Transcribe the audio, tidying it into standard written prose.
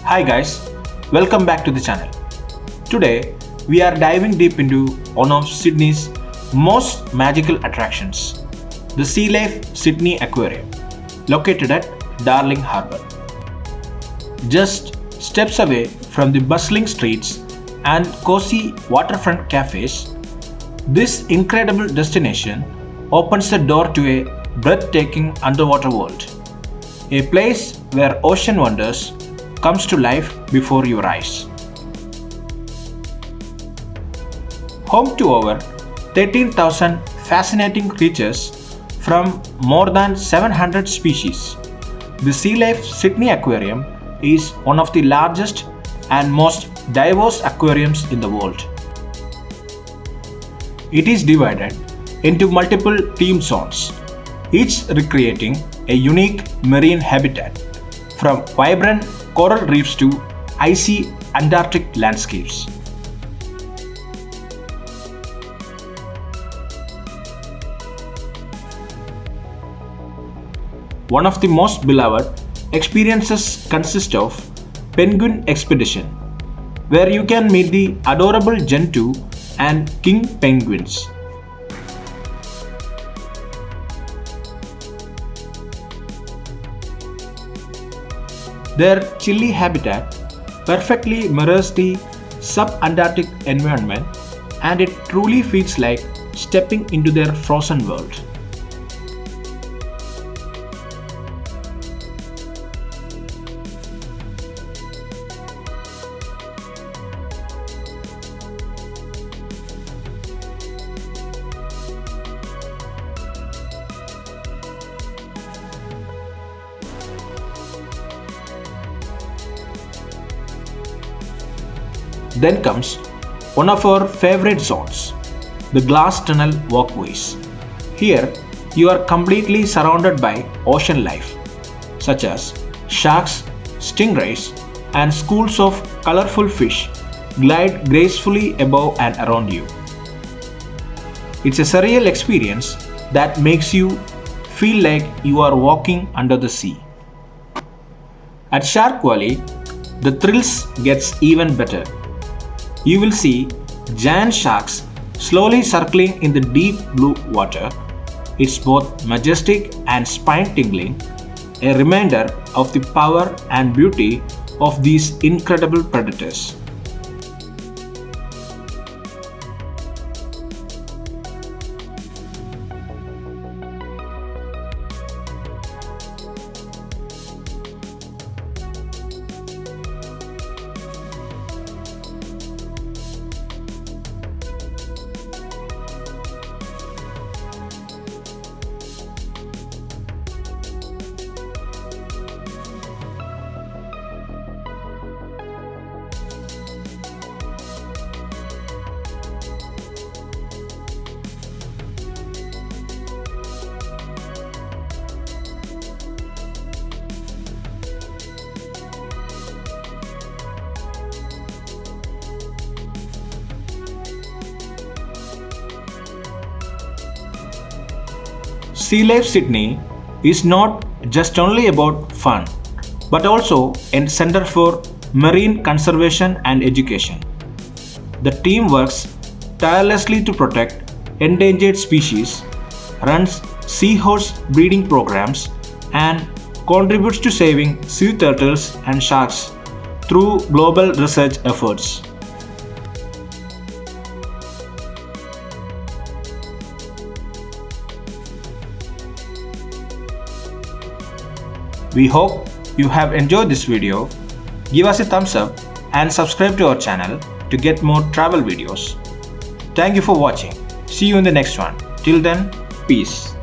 Hi guys, welcome back to the channel. Today we are diving deep into one of Sydney's most magical attractions, the LIFE Sydney Aquarium, located at Darling Harbour. Just steps away from the bustling streets and cozy waterfront cafes, this incredible destination opens the door to a breathtaking underwater world, a place where ocean wonders comes to life before your eyes. Home to over 13,000 fascinating creatures from more than 700 species, the LIFE Sydney Aquarium is one of the largest and most diverse aquariums in the world. It is divided into multiple theme zones, each recreating a unique marine habitat, from vibrant coral reefs to icy Antarctic landscapes. One of the most beloved experiences consists of Penguin Expedition, where you can meet the adorable Gentoo and king penguins. Their chilly habitat perfectly mirrors the sub-Antarctic environment, and it truly feels like stepping into their frozen world. Then comes one of our favorite zones, the glass tunnel walkways. Here, you are completely surrounded by ocean life, such as sharks, stingrays, and schools of colorful fish glide gracefully above and around you. It's a surreal experience that makes you feel like you are walking under the sea. At Shark Valley, the thrills gets even better. You will see giant sharks slowly circling in the deep blue water. It's both majestic and spine-tingling, a reminder of the power and beauty of these incredible predators. LIFE Sydney is not just only about fun, but also a center for marine conservation and education. The team works tirelessly to protect endangered species, runs seahorse breeding programs, and contributes to saving sea turtles and sharks through global research efforts. We hope you have enjoyed this video. Give us a thumbs up and subscribe to our channel to get more travel videos. Thank you for watching. See you in the next one. Till then, peace.